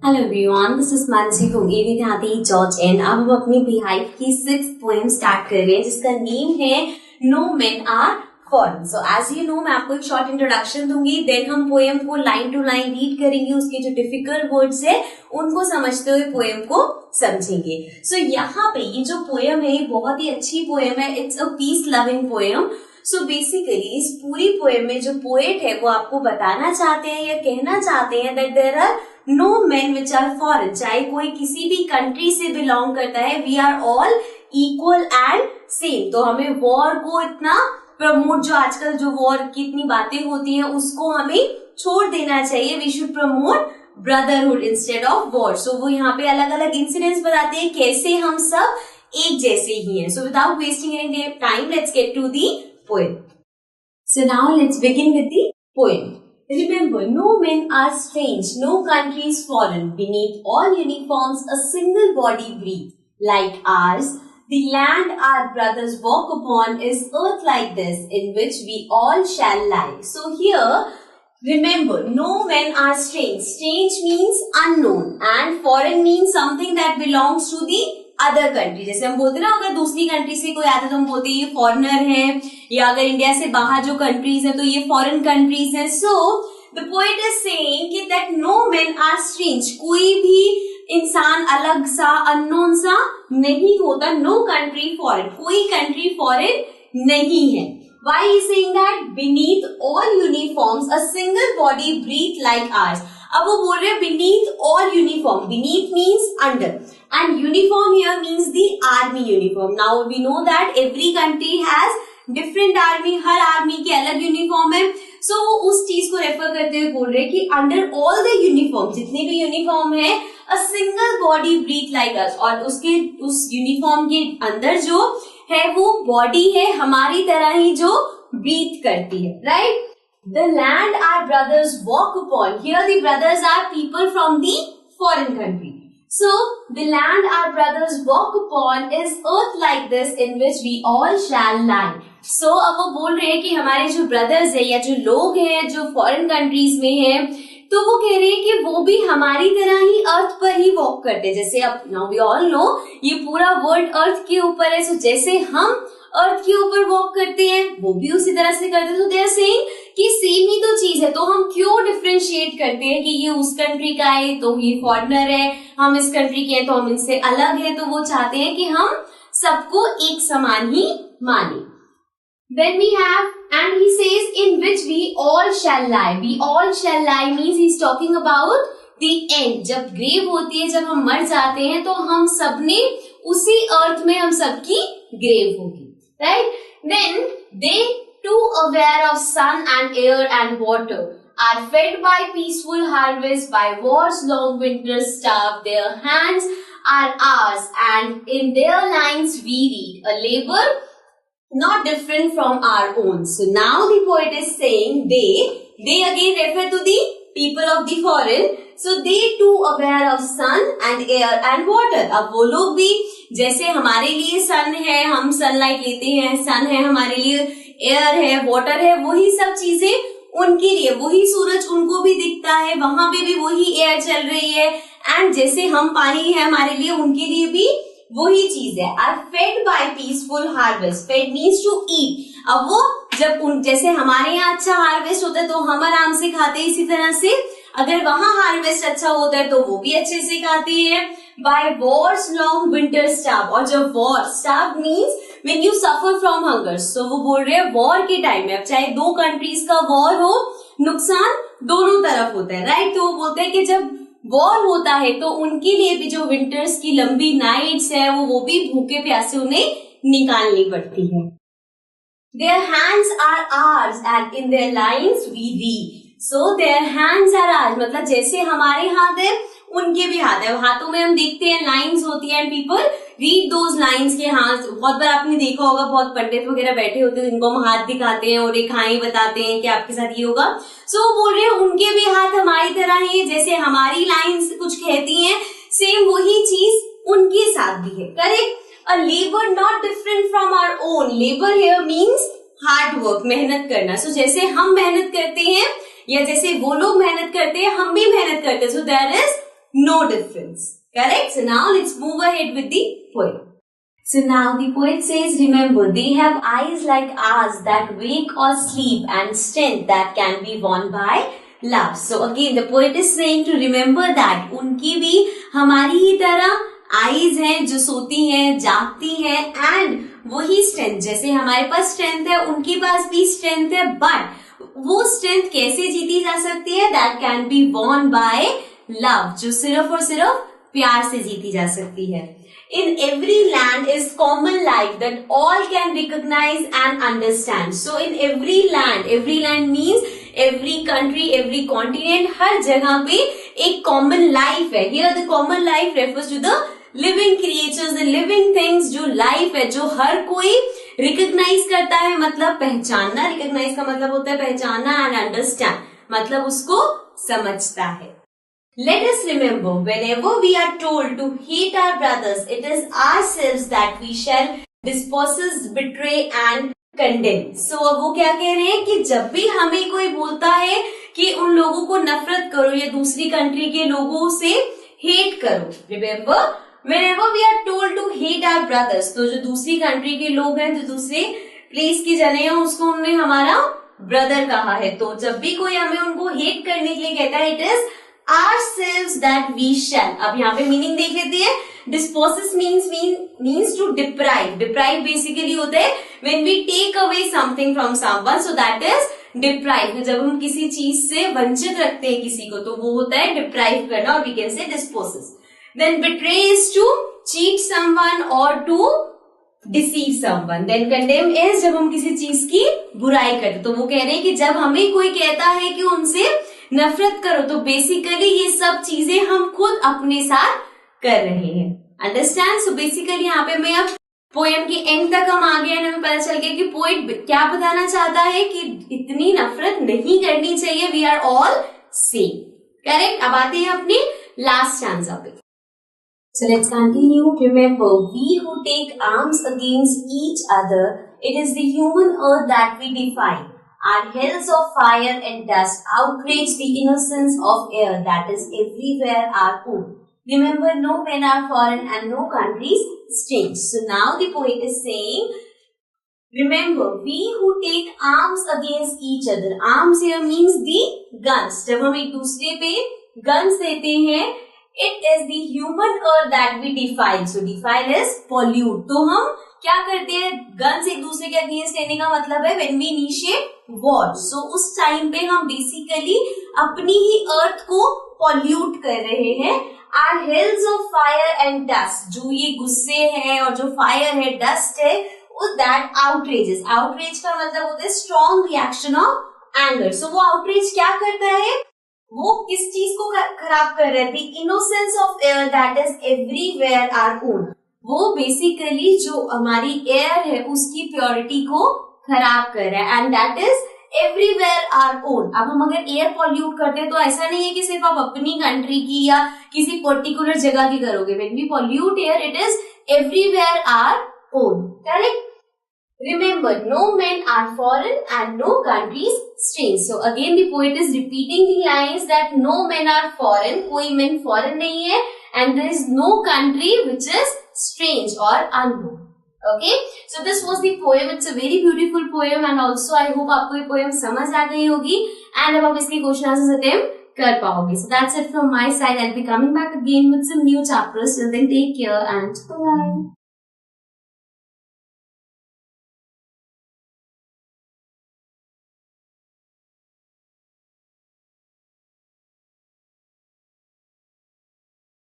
Hello everyone, this is Mansi from avitati.in। अब हम अपनी बिहाइव की 6th पोएम स्टार्ट कर रहे हैं जिसका नेम है no men are foreign. So as you know, मैं आपको एक शॉर्ट इंट्रोडक्शन दूंगी, देन हम पोएम को लाइन टू लाइन रीड करेंगे, उसके जो डिफिकल्ट वर्ड्स है उनको समझते हुए पोएम को समझेंगे। सो यहाँ पे ये जो पोएम है बहुत ही अच्छी पोएम है, it's a peace loving poem. So basically इस पूरी पोएम में जो पोएट है वो आपको बताना चाहते हैं या कहना चाहते हैं that there are no men which are foreign. चाहे कोई किसी भी कंट्री से बिलोंग करता है, we are all equal and same. तो हमें वॉर को इतना प्रमोट, जो आजकल जो वॉर की इतनी बातें होती हैं उसको हमें छोड़ देना चाहिए। We should promote brotherhood instead of war. So वो यहाँ पे अलग अलग इंसिडेंट्स बताते हैं कैसे हम सब एक जैसे ही हैं। So without wasting any time, let's get to the poem. So now let's begin with the poem. Remember, no men are strange, no country is foreign. Beneath all uniforms, a single body breathes. Like ours, the land our brothers walk upon is earth like this, in which we all shall lie. So here, remember, no men are strange. Strange means unknown, and foreign means something that belongs to the other country. जैसे हम बोलते हैं ना, अगर दूसरी country से कोई आता है तो हम बोलते हैं ये फॉरेनर है, या अगर इंडिया से बाहर जो कंट्रीज है तो ये फॉरेन कंट्रीज है। So the poet is saying कि that no men are strange, कोई भी इंसान अलग सा, अननोन सा नहीं होता। नो कंट्री फॉरेन, कोई कंट्री फॉरेन नहीं है। Why is saying that? Beneath all uniforms, a single body breathe like ours. अब वो बोल रहे हैं beneath all uniform. Beneath means under, and uniform here means the army uniform. Now we know that every country has different army. Her army की अलग uniform है। सो वो उस चीज को रेफर करते हुए बोल रहे हैं कि अंडर ऑल द यूनिफॉर्म, जितने भी यूनिफॉर्म है, a single body breathe like us. और उसके उस यूनिफॉर्म के अंदर जो है वो बॉडी है हमारी तरह ही जो ब्रीथ करती है, right? The land our brothers walk upon. Here the brothers are people from the foreign country. So the land our brothers walk upon is earth like this, in which we all shall lie. So अब वो बोल रहे हैं कि हमारे जो brothers है या जो लोग हैं जो फॉरेन कंट्रीज में हैं, तो वो कह रहे हैं कि वो भी हमारी तरह ही अर्थ पर ही वॉक करते हैं। जैसे अब नाउ वी ऑल नो ये पूरा वर्ल्ड अर्थ के ऊपर है। सो जैसे हम अर्थ के ऊपर वॉक करते हैं वो भी उसी तरह से करते हैं। तो दे आर सेइंग कि सेम ही तो चीज है, तो हम क्यों डिफरेंशिएट करते हैं कि ये उस कंट्री का है तो ये फॉरेनर है, हम इस कंट्री के हैं तो हम इनसे अलग है। तो वो चाहते हैं कि हम सबको एक समान ही माने। Then we have, and he says, in which we all shall lie. We all shall lie means he's talking about the end. जब ग्रेव होती है, जब हम मर जाते हैं तो हम सबने उसी अर्थ में हम सबकी ग्रेव होगी, right? Then they too aware of sun and air and water are fed by peaceful harvest, by war's long winter starve. Their hands are ours, and in their lines we read a labor not different from our own. So now the poet is saying they again refer to the people of the foreign. So they too aware of sun and air and water. अब वो लोग भी जैसे हमारे लिए सन है, हम sunlight लेते हैं, सन है हमारे लिए, एयर है, वाटर है, वही सब चीजें उनके लिए, वही सूरज उनको भी दिखता है, वहां पे भी वही एयर चल रही है, एंड जैसे हम पानी है हमारे लिए, उनके लिए भी वही चीज है। Are fed by peaceful harvest, fed means to eat. अब वो जब जैसे हमारे यहाँ अच्छा हार्वेस्ट होता है तो हम आराम से खाते हैं, इसी तरह से अगर वहां हार्वेस्ट अच्छा होता है तो वो भी अच्छे से खाते हैं। By wars long winter starve, और जब war, starve means when you suffer from hunger. So वो बोल रहे हैं वॉर के टाइम में, अब चाहे दो कंट्रीज का वॉर हो, नुकसान दोनों तरफ होता है, राइट? तो वो बोलते हैं कि जब वॉर होता है तो उनके लिए भी जो विंटर्स की लंबी नाइट्स है वो भी भूखे प्यासे उन्हें निकालनी पड़ती है। Their hands are ours and in their lines we read. So their hands are ours, मतलब जैसे हमारे हाथ है उनके भी हाथ है। हाथों में हम देखते हैं लाइंस होती है, and people read those lines के हाथ। बहुत बार आपने देखा होगा, बहुत पंडित वगैरह बैठे होते हैं, इनको हम हाथ दिखाते हैं और रेखाएं बताते हैं कि आपके साथ ये होगा। सो वो बोल रहे हैं उनके भी हाथ हमारी तरह ही, जैसे हमारी लाइंस कुछ कहती हैं, सेम वही चीज उनके साथ भी है, correct? A labour not different from our own. Labour here means hard work, मेहनत करना। सो जैसे हम मेहनत करते हैं या जैसे वो लोग मेहनत करते हैं, हम भी मेहनत करते हैं। So there is no difference. Correct? So now let's move ahead with the poem. So now the poet says, remember, they have eyes like ours that wake or sleep and strength that can be won by love. So again the poet is saying to remember that उनकी भी हमारी ही तरह eyes हैं जो सोती हैं, जागती हैं, and वही strength, जैसे हमारे पास strength है उनके पास भी strength है, but वो strength कैसे जीती जा सकती है? That can be won by love, जो सिर्फ और सिर्फ प्यार से जीती जा सकती है. In every land is common life that all can recognize and understand. So in every land means every country, every continent, हर जगह पे एक common life है. Here the common life refers to the living creatures, the living things, जो life है, जो हर कोई recognize करता है, मतलब पहचानना. Recognize का मतलब होता है पहचानना, and understand मतलब उसको समझता है. Let us remember, whenever we are told to hate our brothers, it is ourselves that we shall despise, betray and condemn. So अब वो क्या कह रहे हैं कि जब भी हमें कोई बोलता है कि उन लोगों को नफरत करो या दूसरी कंट्री के लोगों से हेट करो. Remember, whenever we are told to hate our brothers, तो जो दूसरी कंट्री के लोग हैं, जो दूसरे प्लेस के जने हैं, उसको उन्होंने हमारा ब्रदर कहा है. तो जब भी कोई हमें उनको हेट करने के लिए कहता है, it is ourselves that we shall. अब यहाँ पे मीनिंग देख लेते हैं. Despise means to deprive. Deprive basically होता है when we take away something from someone, so that is deprive. जब हम किसी चीज से वंचित रखते हैं किसी को, तो वो होता है deprive करना, और we can say dispose. Then betray is to cheat someone or to deceive someone. Then condemn is जब हम किसी चीज की बुराई करते. तो वो कह रहे हैं कि जब हमें कोई कहता है कि उनसे नफरत करो, तो बेसिकली ये सब चीजें हम खुद अपने साथ कर रहे हैं. अंडरस्टैंड? सो बेसिकली यहाँ पे मैं अब पोएम के एंड तक हम आ गए हैं, हमें पता चल गया कि पोएट क्या बताना चाहता है कि इतनी नफरत नहीं करनी चाहिए. We are all same. Correct? अब आते हैं अपने लास्ट स्टैंजा पे. So let's continue. Remember, we who take arms against each other, it is the human earth that we defy. Our hells of fire and dust outrage the innocence of air that is everywhere our own. Remember, no men are foreign and no countries strange. So now the poet is saying, remember, we who take arms against each other. Arms here means the guns. जब हम एक दूसरे पे guns देते हैं, it is the human earth that we defile. So defile is pollute. तो हम क्या करते हैं? गन्स एक दूसरे के अगेंस्ट लेने का मतलब है when we initiate war. So उस टाइम पे हम बेसिकली अपनी ही अर्थ को पॉल्यूट कर रहे हैं. Our hells of fire and dust, जो ये गुस्से हैं और जो फायर है, डस्ट है, that outrages. outrage का मतलब होता है strong reaction of anger. So वो outrage क्या करता है? वो किस चीज को खराब कर रहा है? The innocence of air that is everywhere our own. वो बेसिकली जो हमारी एयर है उसकी प्योरिटी को खराब कर रहा है, and that is everywhere our own. अब हम अगर एयर पॉल्यूट करते हैं तो ऐसा नहीं है कि सिर्फ आप अपनी कंट्री की या किसी पर्टिकुलर जगह की करोगे. When we pollute air, it is everywhere our own. Correct? Remember, no men are foreign and no countries strange. So again the poet is repeating the lines that no men are foreign, कोई men foreign नहीं है, and there is no country which is strange or unknown. Okay, so this was the poem. It's a very beautiful poem and also I hope आपको ये poem समझ आ गई होगी and अब आप इसके question answers attempt कर पाओगे. So that's it from my side. I'll be coming back again with some new chapters. Till then, take care and bye.